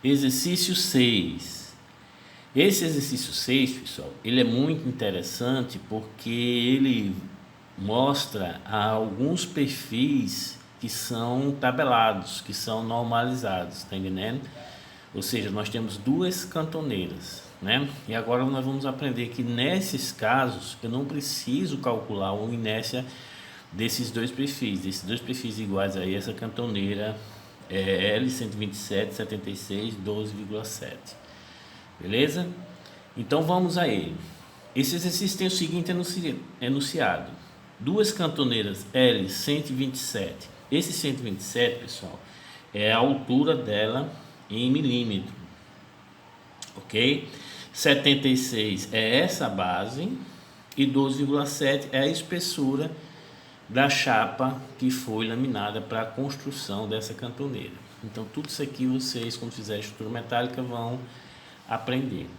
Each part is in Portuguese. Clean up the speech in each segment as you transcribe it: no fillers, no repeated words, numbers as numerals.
Exercício 6. Esse exercício 6, pessoal, ele é muito interessante porque ele mostra alguns perfis que são tabelados, que são normalizados, tá entendendo? Ou seja, nós temos duas cantoneiras, né? E agora nós vamos aprender que nesses casos eu não preciso calcular uma inércia desses dois perfis iguais aí, essa cantoneira é L 127 76 12,7. Beleza? Então vamos a ele. Esse exercício tem o seguinte enunciado: duas cantoneiras L 127. Esse 127, pessoal, é a altura dela em milímetro, ok? 76 é essa base e 12,7 é a espessura da chapa que foi laminada para a construção dessa cantoneira. Então tudo isso aqui vocês, quando fizerem estrutura metálica, vão aprender.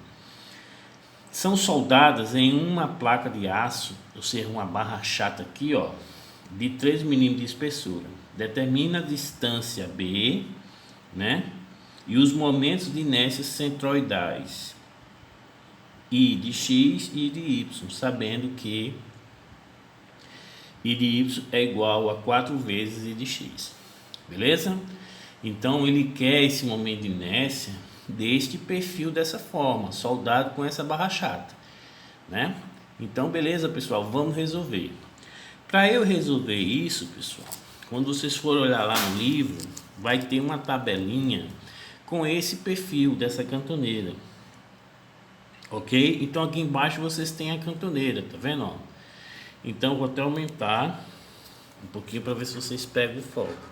São soldadas em uma placa de aço, ou seja, uma barra chata aqui, ó, de 3 milímetros de espessura. Determina a distância B, né? E os momentos de inércia centroidais, I de X e de Y, sabendo que I de Y é igual a 4 vezes I de X. Beleza? Então ele quer esse momento de inércia deste perfil dessa forma, soldado com essa barra chata, né? Então beleza, pessoal, vamos resolver. Para eu resolver isso, pessoal, quando vocês forem olhar lá no livro, vai ter uma tabelinha com esse perfil dessa cantoneira, ok? Então aqui embaixo vocês têm a cantoneira, tá vendo? Ó? Então vou até aumentar um pouquinho para ver se vocês pegam o foco.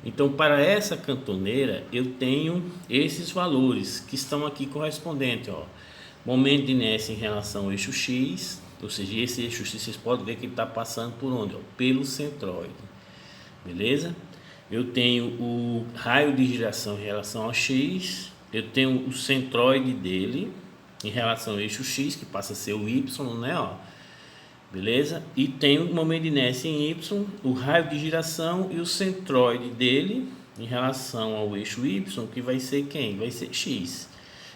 Então para essa cantoneira eu tenho esses valores que estão aqui correspondentes, ó. Momento de inércia em relação ao eixo X, ou seja, esse eixo X vocês podem ver que ele está passando por onde? Ó, pelo centroide, beleza? Eu tenho o raio de giração em relação ao X, eu tenho o centroide dele em relação ao eixo X, que passa a ser o Y, né? Ó, beleza? E tenho o momento de inércia em Y, o raio de giração e o centroide dele em relação ao eixo Y, que vai ser quem? Vai ser X,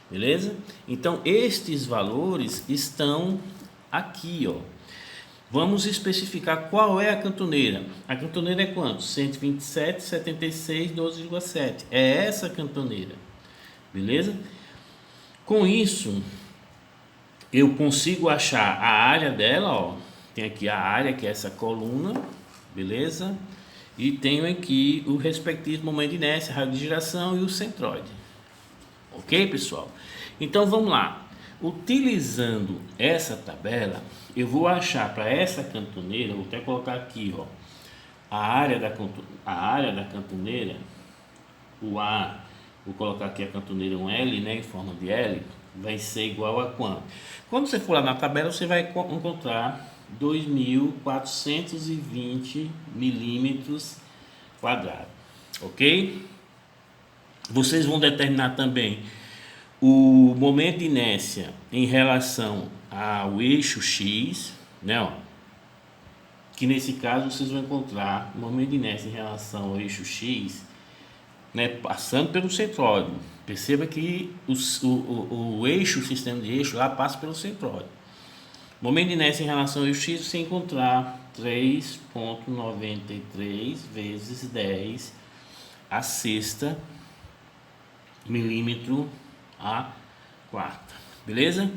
beleza? Então estes valores estão aqui, ó. Vamos especificar qual é a cantoneira. A cantoneira é quanto? 127, 76, 12,7. É essa a cantoneira, beleza? Com isso, eu consigo achar a área dela, ó. Tem aqui a área, que é essa coluna, beleza? E tenho aqui o respectivo momento de inércia, raio de giração e o centroide. Ok, pessoal? Então vamos lá. Utilizando essa tabela, eu vou achar para essa cantoneira, vou até colocar aqui, ó, a área da cantoneira, o A, vou colocar aqui a cantoneira um L, né, em forma de L, vai ser igual a quanto? Quando você for lá na tabela, você vai encontrar 2.420 milímetros quadrados, ok? Vocês vão determinar também o momento de inércia em relação ao eixo X, né? Ó, que nesse caso vocês vão encontrar o momento de inércia em relação ao eixo X, né, passando pelo centróide. Perceba que o eixo, o sistema de eixo lá passa pelo centróide. Momento de inércia em relação ao eixo X, você encontrar 3,93 vezes 10 a sexta milímetro a quarta, beleza?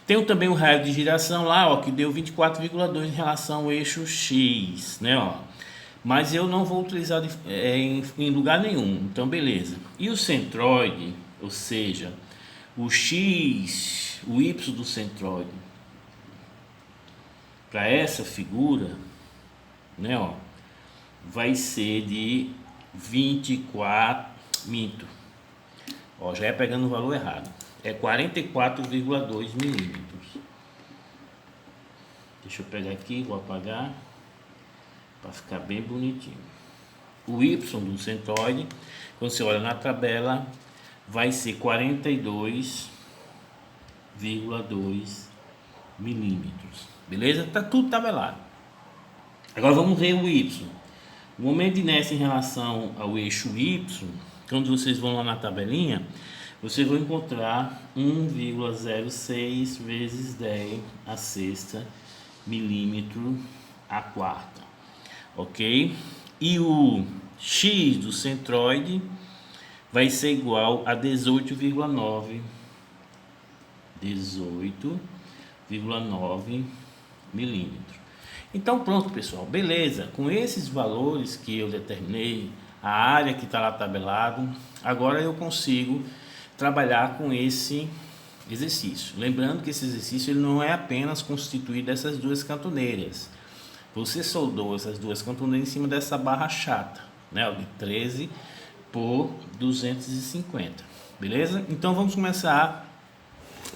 Tenho também o raio de giração lá, ó, que deu 24,2 em relação ao eixo X, né, ó. Mas eu não vou utilizar em lugar nenhum, então beleza. E o centroide, ou seja, o X, o Y do centroide, para essa figura, né, ó, vai ser de 24, minto, ó, já é pegando o valor errado, é 44,2 milímetros. Deixa eu pegar aqui, vou apagar para ficar bem bonitinho. O Y do centroide, quando você olha na tabela, vai ser 42,2 milímetros, beleza? Tá tudo tabelado. Agora vamos ver o Y. O momento de inércia em relação ao eixo Y, quando vocês vão lá na tabelinha, você vai encontrar 1,06 vezes 10 a sexta milímetro a quarta, ok? E o x do centroide vai ser igual a 18,9 milímetros. Então pronto, pessoal, beleza. Com esses valores que eu determinei, a área que está lá tabelado, agora eu consigo trabalhar com esse exercício. Lembrando que esse exercício ele não é apenas constituído dessas duas cantoneiras. Você soldou essas duas cantoneiras em cima dessa barra chata, né, de 13 por 250, beleza? Então vamos começar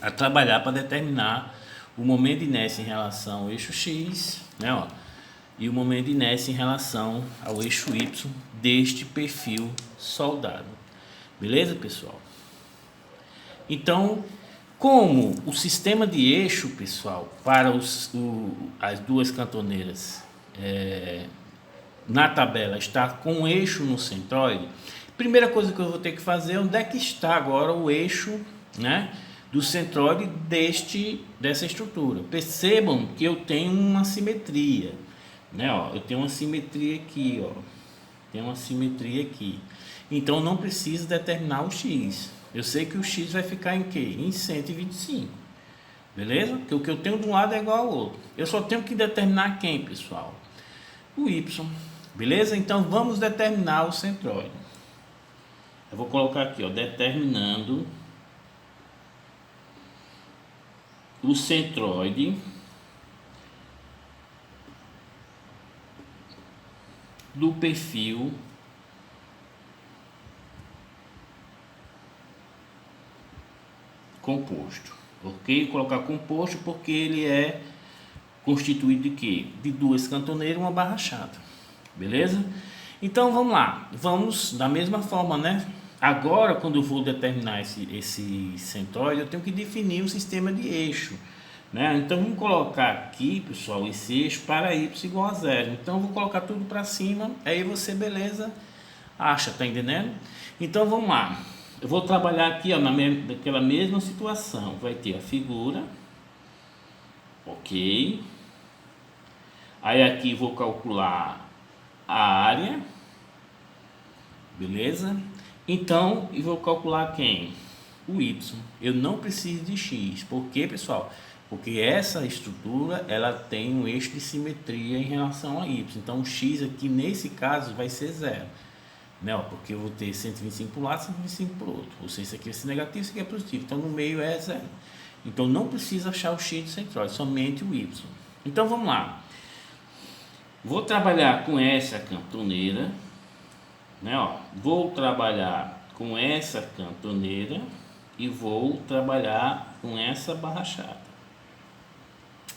a trabalhar para determinar o momento de inércia em relação ao eixo X, né, ó, e o momento de inércia em relação ao eixo Y deste perfil soldado. Beleza, pessoal? Então, como o sistema de eixo, pessoal, para as duas cantoneiras na tabela está com o eixo no centroide, primeira coisa que eu vou ter que fazer é onde é que está agora o eixo, né, do centroide dessa estrutura. Percebam que eu tenho uma simetria, né, ó, eu tenho uma simetria aqui, ó, tem uma simetria aqui. Então não preciso determinar o x. Eu sei que o x vai ficar em quê? Em 125. Beleza? Porque o que eu tenho de um lado é igual ao outro. Eu só tenho que determinar quem, pessoal? O y. Beleza? Então vamos determinar o centroide. Eu vou colocar aqui, ó, determinando o centroide do perfil composto, ok? Vou colocar composto porque ele é constituído de quê? De duas cantoneiras e uma barra chata, beleza? Então vamos lá, vamos da mesma forma, né? Agora, quando eu vou determinar esse centroide, eu tenho que definir um sistema de eixo, né? Então vamos colocar aqui, pessoal, esse eixo para y igual a zero. Então eu vou colocar tudo para cima, aí você, beleza, acha, tá entendendo? Então vamos lá, eu vou trabalhar aqui, ó, naquela mesma situação. Vai ter a figura, ok? Aí aqui vou calcular a área, beleza? Então, eu vou calcular quem? O y. Eu não preciso de x. Por quê, pessoal? Porque essa estrutura ela tem um eixo de simetria em relação a y. Então, o x aqui nesse caso vai ser zero, né? Porque eu vou ter 125 para um lado, 125 para o outro. Ou seja, isso aqui vai ser negativo, isso aqui é positivo. Então, no meio é zero. Então, não precisa achar o x do centroide, somente o y. Então, vamos lá. Vou trabalhar com essa cantoneira, né? Ó, vou trabalhar com essa cantoneira e vou trabalhar com essa barra chata,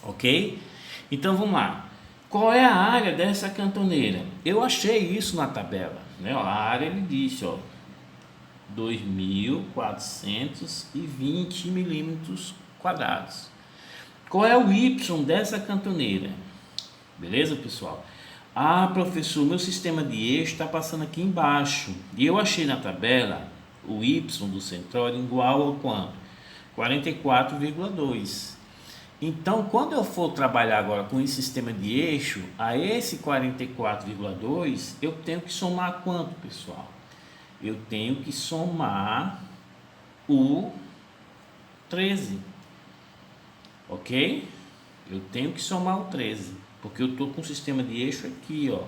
ok? Então vamos lá. Qual é a área dessa cantoneira? Eu achei isso na tabela, né? Ó, a área ele disse, ó, 2.420 milímetros quadrados. Qual é o y dessa cantoneira? Beleza, pessoal? Ah, professor, meu sistema de eixo está passando aqui embaixo. E eu achei na tabela o y do centroide igual ao quanto? 44,2. Então, quando eu for trabalhar agora com esse sistema de eixo, a esse 44,2, eu tenho que somar quanto, pessoal? Eu tenho que somar o 13. Ok? Eu tenho que somar o 13. Porque eu estou com o sistema de eixo aqui, ó.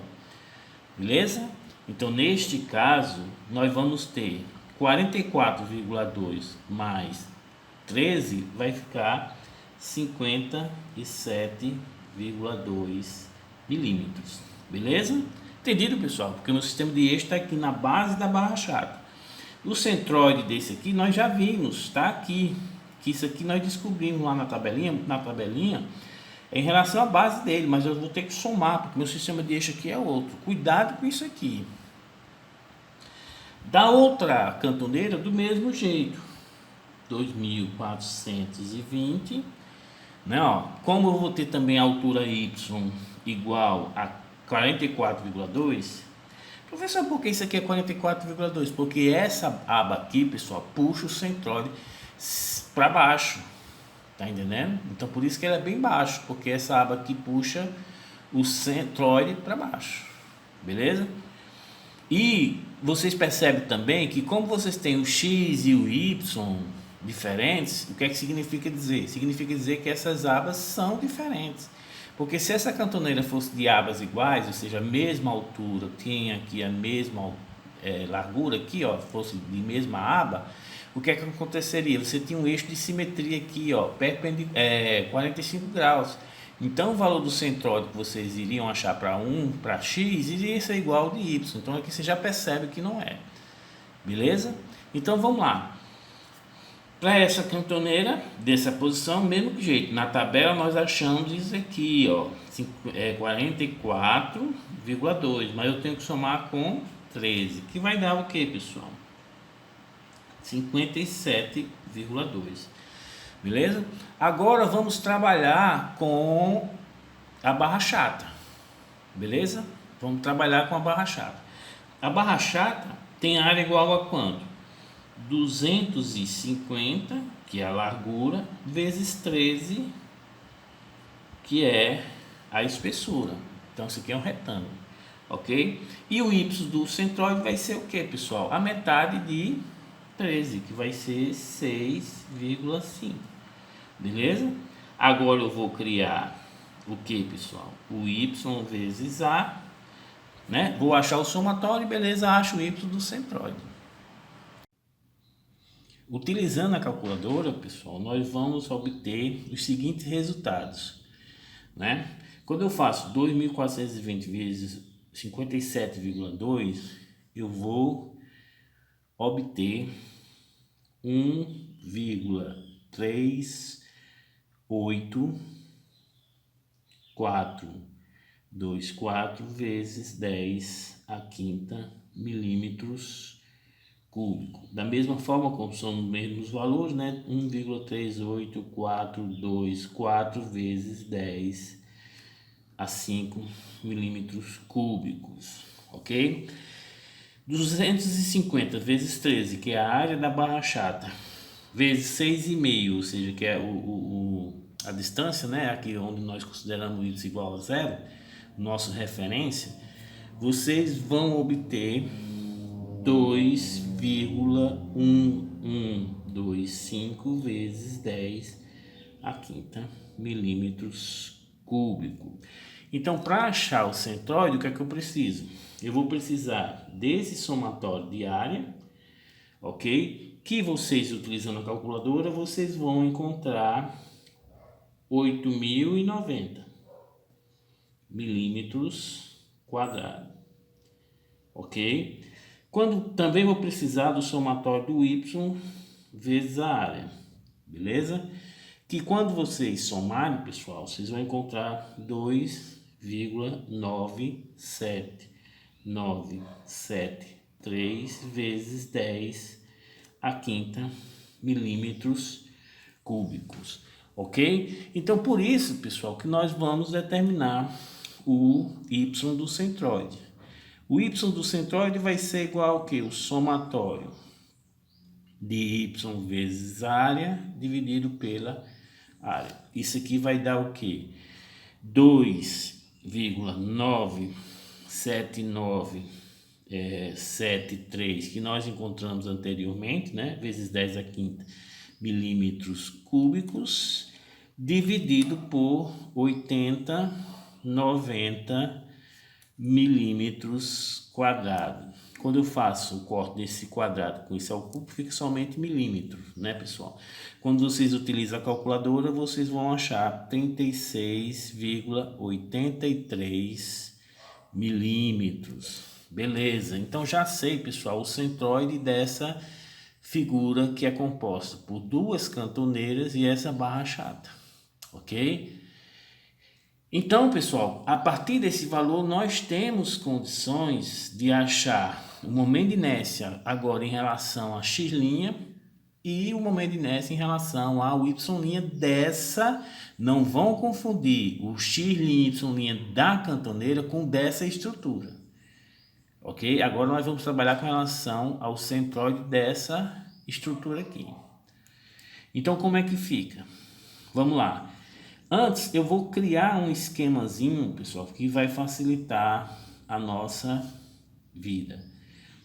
Beleza? Então, neste caso, nós vamos ter 44,2 mais 13 vai ficar 57,2 milímetros. Beleza? Entendido, pessoal? Porque o meu sistema de eixo está aqui na base da barra chata. O centroide desse aqui nós já vimos, está aqui. Que isso aqui nós descobrimos lá na tabelinha em relação à base dele, mas eu vou ter que somar, porque meu sistema de eixo aqui é outro. Cuidado com isso aqui. Da outra cantoneira, do mesmo jeito. 2.420, né? Ó, como eu vou ter também a altura y igual a 44,2, Professor, por que isso aqui é 44,2? Porque essa aba aqui, pessoal, puxa o centroide para baixo. Tá entendendo? Então por isso que ele é bem baixo, porque essa aba aqui puxa o centroide para baixo. Beleza? E vocês percebem também que como vocês têm o X e o Y diferentes, o que é que significa dizer? Significa dizer que essas abas são diferentes. Porque se essa cantoneira fosse de abas iguais, ou seja, a mesma altura, tinha aqui a mesma largura aqui, ó, fosse de mesma aba, o que é que aconteceria? Você tinha um eixo de simetria aqui, ó, 45 graus. Então o valor do centroide que vocês iriam achar para x, iria ser igual ao de y. Então aqui você já percebe que não é. Beleza? Então vamos lá. Para essa cantoneira, dessa posição, mesmo jeito. Na tabela nós achamos isso aqui, ó, 44,2, mas eu tenho que somar com 13, que vai dar o que, pessoal? 57,2. Beleza? Agora vamos trabalhar com a barra chata. Beleza? Vamos trabalhar com a barra chata. A barra chata tem área igual a quanto? 250, que é a largura, vezes 13, que é a espessura. Então isso aqui é um retângulo, ok? E o y do centroide vai ser o que, pessoal? A metade de 13, que vai ser 6,5. Beleza? Agora eu vou criar o que, pessoal? O y vezes a, né? Vou achar o somatório, beleza? Acho o y do centroide. Utilizando a calculadora, pessoal, nós vamos obter os seguintes resultados, né? Quando eu faço 2.420 vezes 57,2, eu vou obter 1,38424 vezes 10 a quinta milímetros cúbico. Da mesma forma, como são os mesmos valores, né? 1,38424 vezes 10 a 5 milímetros cúbicos, ok? 250 vezes 13, que é a área da barra chata, vezes 6,5, ou seja, que é a distância, né? Aqui onde nós consideramos y igual a zero, nossa referência, vocês vão obter 2,1125 vezes 10 a quinta milímetros cúbico. Então, para achar o centroide, o que é que eu preciso? Eu vou precisar desse somatório de área, ok? Que vocês, utilizando a calculadora, vocês vão encontrar 8.090 milímetros quadrados, ok? Também vou precisar do somatório do y vezes a área, beleza? Que quando vocês somarem, pessoal, vocês vão encontrar 2,97973 vezes 10 a quinta milímetros cúbicos, ok? Então, por isso, pessoal, que nós vamos determinar o y do centroide. O y do centroide vai ser igual ao que? O somatório de y vezes área dividido pela área. Isso aqui vai dar o que? 2,97973 que nós encontramos anteriormente, né? Vezes 10 a quinta milímetros cúbicos, dividido por 80, 90 milímetros quadrados. Quando eu faço o corte desse quadrado com isso ao cubo, fica somente milímetros, né, pessoal? Quando vocês utilizam a calculadora, vocês vão achar 36,83 milímetros. Beleza, então já sei, pessoal, o centroide dessa figura que é composta por duas cantoneiras e essa barra chata, ok? Então, pessoal, a partir desse valor, nós temos condições de achar o momento de inércia agora em relação a x' e o momento de inércia em relação ao y' dessa. Não vão confundir o x' e y' da cantoneira com dessa estrutura, Ok? Agora nós vamos trabalhar com relação ao centroide dessa estrutura aqui. Então, como é que fica? Vamos lá. Antes, eu vou criar um esquemazinho, pessoal, que vai facilitar a nossa vida.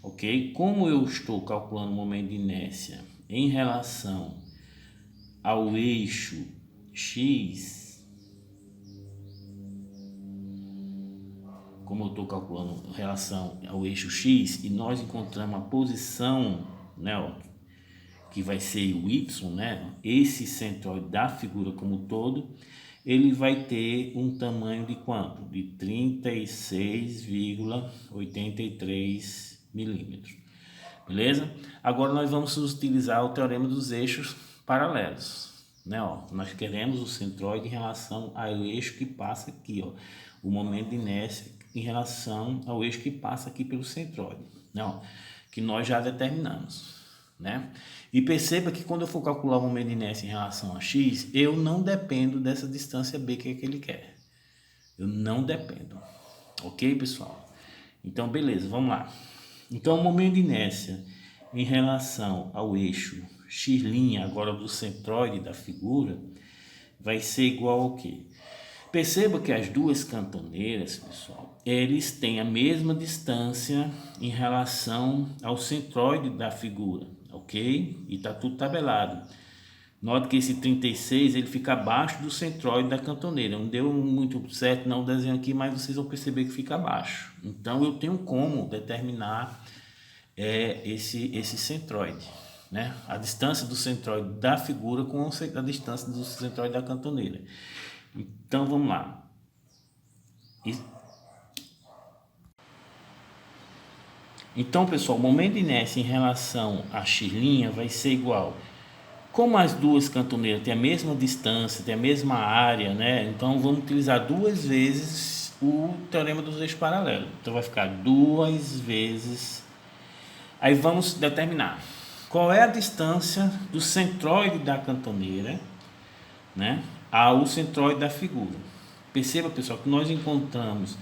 Ok? Como eu estou calculando o momento de inércia em relação ao eixo X, como eu estou calculando em relação ao eixo X, e nós encontramos a posição, né, ó, que vai ser o Y, né, esse centroide da figura como um todo, ele vai ter um tamanho de quanto? De 36,83 milímetros. Beleza? Agora nós vamos utilizar o teorema dos eixos paralelos, né? Ó, nós queremos o centroide em relação ao eixo que passa aqui, ó, o momento de inércia em relação ao eixo que passa aqui pelo centroide, né? Ó, que nós já determinamos, né? E perceba que quando eu for calcular o momento de inércia em relação a x, eu não dependo dessa distância b que é que ele quer. Eu não dependo. Ok, pessoal? Então, beleza, vamos lá. Então, o momento de inércia em relação ao eixo x', agora do centroide da figura, vai ser igual ao quê? Perceba que as duas cantoneiras, pessoal, eles têm a mesma distância em relação ao centroide da figura, ok? E está tudo tabelado. Note que esse 36 ele fica abaixo do centroide da cantoneira. Não deu muito certo não o desenho aqui, mas vocês vão perceber que fica abaixo. Então eu tenho como determinar esse centroide, né? A distância do centroide da figura com a distância do centroide da cantoneira. Então vamos lá. Então, pessoal, o momento de inércia em relação a x' vai ser igual. Como as duas cantoneiras têm a mesma distância, têm a mesma área, né? Então vamos utilizar duas vezes o teorema dos eixos paralelos. Então vai ficar duas vezes. Aí vamos determinar qual é a distância do centroide da cantoneira, né, ao centroide da figura. Perceba, pessoal, que nós encontramos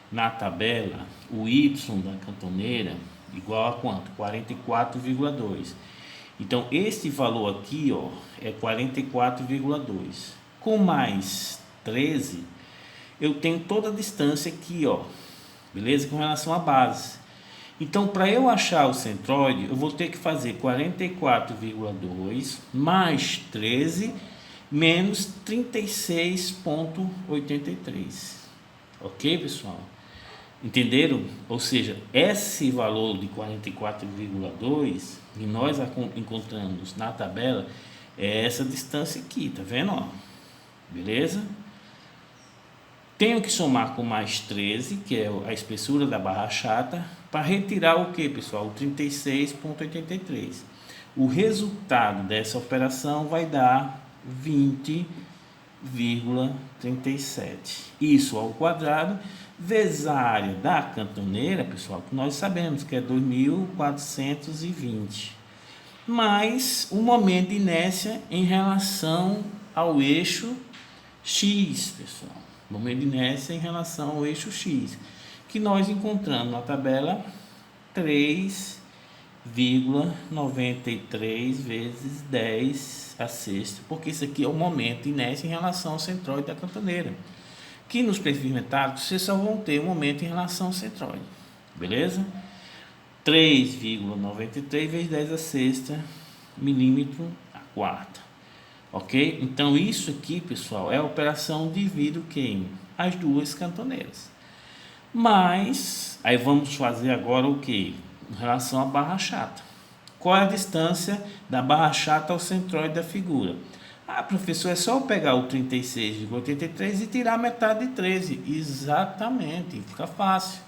na tabela o y da cantoneira igual a quanto? 44,2. Então, este valor aqui, ó, é 44,2. Com mais 13, eu tenho toda a distância aqui, ó, beleza? Com relação à base. Então, para eu achar o centroide, eu vou ter que fazer 44,2 mais 13 menos 36,83. Ok, pessoal? Entenderam? Ou seja, esse valor de 44,2 que nós encontramos na tabela é essa distância aqui, tá vendo? Ó? Beleza? Tenho que somar com mais 13, que é a espessura da barra chata, para retirar o que, pessoal? O 36,83. O resultado dessa operação vai dar 20,37. Isso ao quadrado vezes a área da cantoneira, pessoal, que nós sabemos que é 2.420, mais o momento de inércia em relação ao eixo X, pessoal. Momento de inércia em relação ao eixo X, que nós encontramos na tabela 3,93 vezes 10 a sexta, porque isso aqui é o momento de inércia em relação ao centroide da cantoneira. Que nos perfis metálicos vocês só vão ter um momento em relação ao centroide, beleza? 3,93 vezes 10 a sexta milímetro a quarta, ok? Então isso aqui, pessoal, é a operação divido quem? As duas cantoneiras. Mas, aí vamos fazer agora o que? Em relação à barra chata. Qual é a distância da barra chata ao centroide da figura? Ah, professor, é só eu pegar o 36,83 e tirar a metade de 13. Exatamente, fica fácil.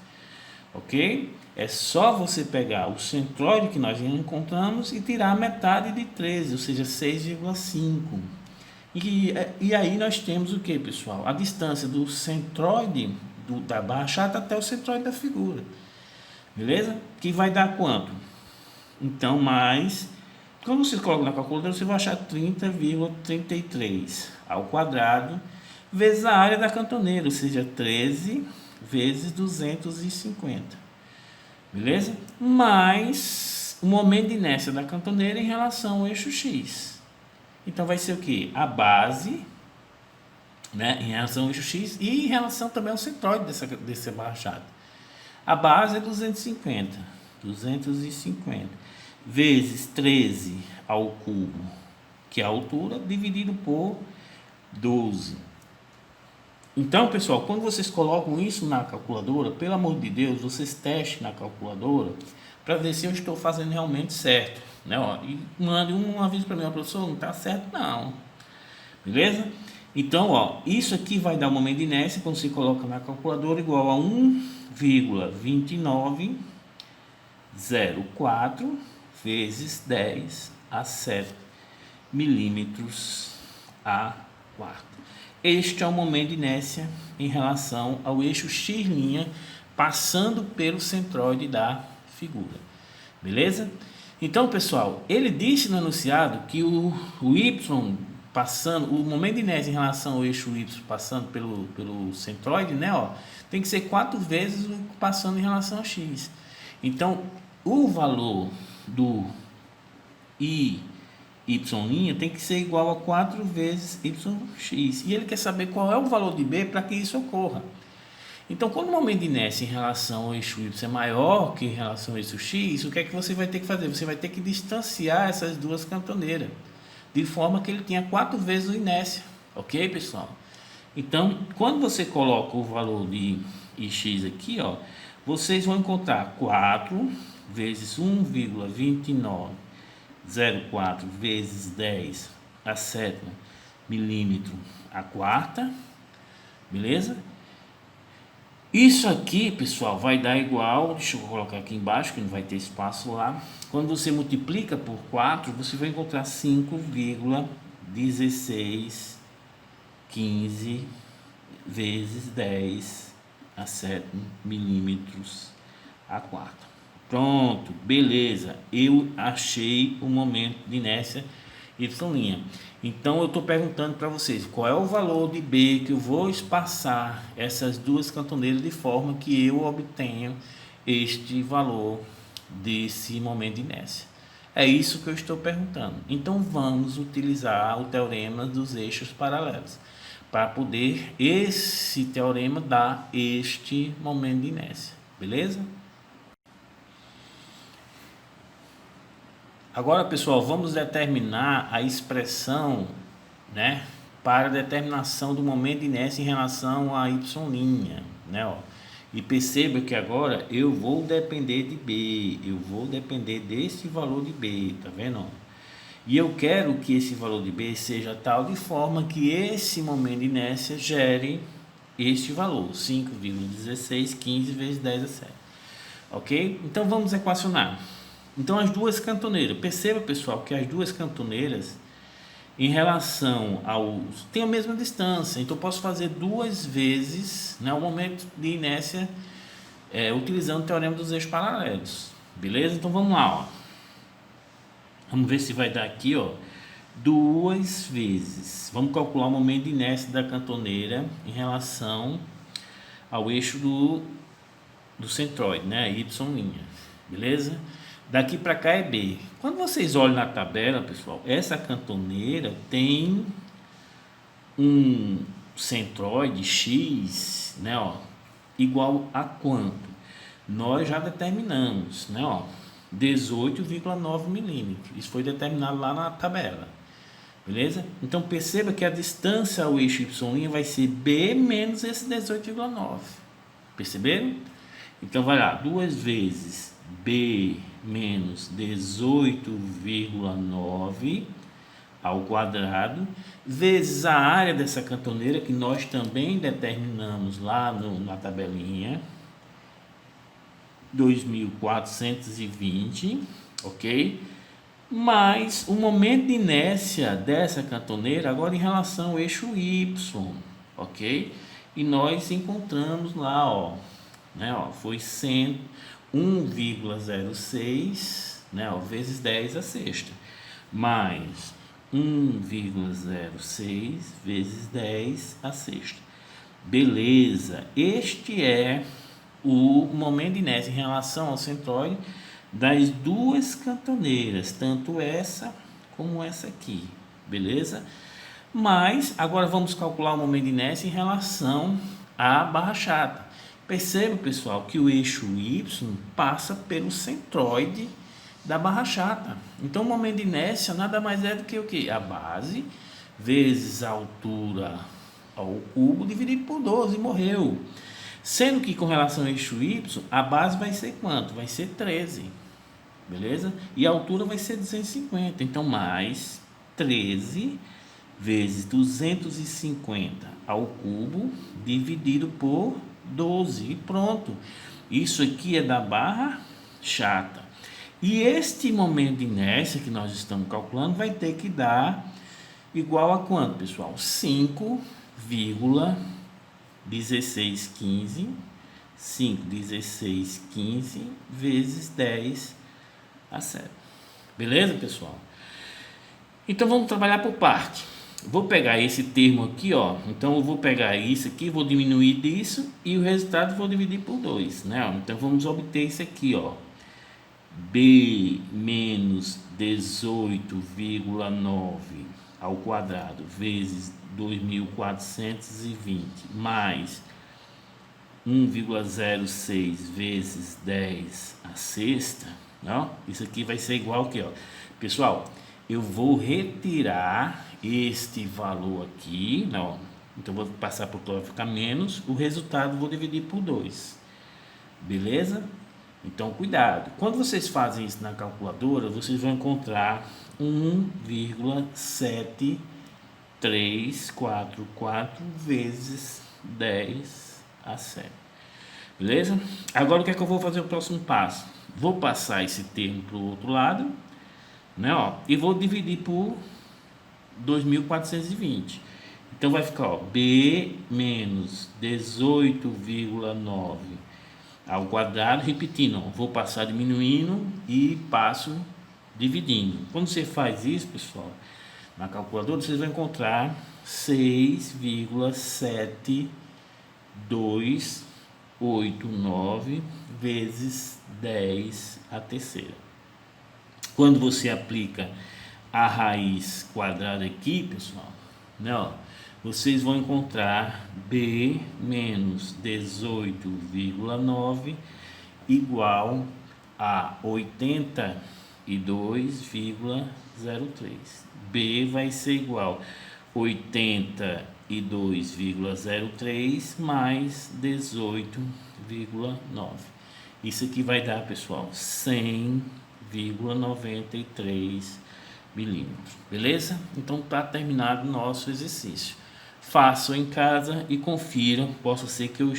Ok? É só você pegar o centroide que nós encontramos e tirar a metade de 13, ou seja, 6,5. E aí nós temos o que, pessoal? A distância do centroide da barra chata até o centroide da figura. Beleza? Que vai dar quanto? Então, mais... Quando você coloca na calculadora, você vai achar 30,33 ao quadrado vezes a área da cantoneira, ou seja, 13 vezes 250. beleza? Mais o momento de inércia da cantoneira em relação ao eixo X. Então vai ser o que? A base, né, em relação ao eixo X e em relação também ao centroide desse barrachado. A base é 250 vezes 13 ao cubo, que é a altura, dividido por 12. Então, pessoal, quando vocês colocam isso na calculadora, pelo amor de Deus, vocês testem na calculadora para ver se eu estou fazendo realmente certo, né? Ó, e mande um aviso para mim, professor, não está certo não, beleza? Então, ó, isso aqui vai dar um momento de inércia quando você coloca na calculadora igual a 1,2904 vezes 10 a 7 milímetros a quarto. Este é o momento de inércia em relação ao eixo X' passando pelo centroide da figura. Beleza? Então, pessoal, ele disse no enunciado que o Y passando, o momento de inércia em relação ao eixo Y passando pelo centroide, né, ó, tem que ser 4 vezes o passando em relação ao X. Então, o valor do Y' tem que ser igual a 4 vezes YX. E ele quer saber qual é o valor de B para que isso ocorra. Então, quando o momento de inércia em relação ao eixo Y é maior que em relação ao eixo X, o que é que você vai ter que fazer? Você vai ter que distanciar essas duas cantoneiras, de forma que ele tenha 4 vezes a inércia. Ok, pessoal? Então, quando você coloca o valor de X aqui, ó, vocês vão encontrar 4 vezes 1,2904 vezes 10 a sétima milímetro a quarta, beleza? Isso aqui, pessoal, vai dar igual, deixa eu colocar aqui embaixo que não vai ter espaço lá. Quando você multiplica por 4, você vai encontrar 5,1615 vezes 10 a 7 milímetros a quarta. Pronto, beleza, eu achei o momento de inércia Y'. Então eu estou perguntando para vocês qual é o valor de B que eu vou espaçar essas duas cantoneiras de forma que eu obtenha este valor desse momento de inércia. É isso que eu estou perguntando. Então vamos utilizar o teorema dos eixos paralelos para poder esse teorema dar este momento de inércia, beleza? Agora, pessoal, vamos determinar a expressão, né, para determinação do momento de inércia em relação a Y', né, ó. E perceba que agora eu vou depender de B, eu vou depender desse valor de B, tá vendo, ó? E eu quero que esse valor de B seja tal de forma que esse momento de inércia gere este valor, 5,1615 vezes 10 a 7. Ok? Então vamos equacionar. Então as duas cantoneiras, perceba, pessoal, que as duas cantoneiras em relação aos tem a mesma distância, então eu posso fazer duas vezes, né, o momento de inércia utilizando o teorema dos eixos paralelos, beleza? Então vamos lá, ó. Vamos ver se vai dar aqui, ó, duas vezes. Vamos calcular o momento de inércia da cantoneira em relação ao eixo do centroide, né, Y', beleza? Daqui para cá é B. Quando vocês olham na tabela, pessoal, essa cantoneira tem um centroide X, né, ó, igual a quanto? Nós já determinamos, né, ó, 18,9 milímetros. Isso foi determinado lá na tabela, beleza? Então perceba que a distância ao eixo Y' vai ser B menos esse 18,9. Perceberam? Então vai lá, duas vezes B menos 18,9 ao quadrado, vezes a área dessa cantoneira, que nós também determinamos lá na tabelinha, 2.420, ok? Mais o momento de inércia dessa cantoneira, agora em relação ao eixo Y, ok? E nós encontramos lá, ó, né, ó, foi 1,06, né, ó, vezes 10 a sexta, mais 1,06 vezes 10 a sexta. Beleza, este é o momento de inércia em relação ao centroide das duas cantoneiras, tanto essa como essa aqui, beleza? Mas agora vamos calcular o momento de inércia em relação à barra chata. Perceba, pessoal, que o eixo Y passa pelo centroide da barra chata. Então o momento de inércia nada mais é do que o que? A base vezes a altura ao cubo dividido por 12, morreu. Sendo que com relação ao eixo Y, a base vai ser quanto? Vai ser 13, beleza? E a altura vai ser 250, então mais 13 vezes 250 ao cubo dividido por 12 e pronto. Isso aqui é da barra chata. E este momento de inércia que nós estamos calculando vai ter que dar igual a quanto, pessoal? 5,1615 vezes 10 a 7. Beleza, pessoal? Então vamos trabalhar por parte. Vou pegar esse termo aqui, ó. Então eu vou pegar isso aqui, vou diminuir disso e o resultado vou dividir por 2, né? Então vamos obter isso aqui, ó. B menos 18,9 ao quadrado vezes 2.420 mais 1,06 vezes 10 a sexta, ó. Isso aqui vai ser igual aqui, ó. Pessoal, eu vou retirar este valor aqui, ó. Então vou passar por todo, vai ficar menos, o resultado vou dividir por 2. Beleza? Então cuidado. Quando vocês fazem isso na calculadora, vocês vão encontrar 1,7344 vezes 10 a 7. Beleza? Agora o que é que eu vou fazer o próximo passo? Vou passar esse termo para o outro lado, né, ó, e vou dividir por 2.420. Então vai ficar, ó, B menos 18,9 ao quadrado, repetindo, ó, vou passar diminuindo e passo dividindo. Quando você faz isso, pessoal, na calculadora, vocês vão encontrar 6,7289 vezes 10 a terceira. Quando você aplica a raiz quadrada aqui, pessoal, né, ó, vocês vão encontrar B menos 18,9 igual a 82,03. B vai ser igual a 82,03 mais 18,9. Isso aqui vai dar, pessoal, 100,93 milímetros. Beleza? Então tá terminado o nosso exercício. Façam em casa e confiram. Possa ser que eu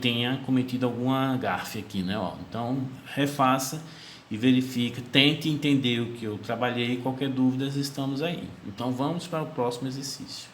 tenha cometido alguma gafe aqui, né? Ó, então refaça e verifique, tente entender o que eu trabalhei. Qualquer dúvida, estamos aí. Então vamos para o próximo exercício.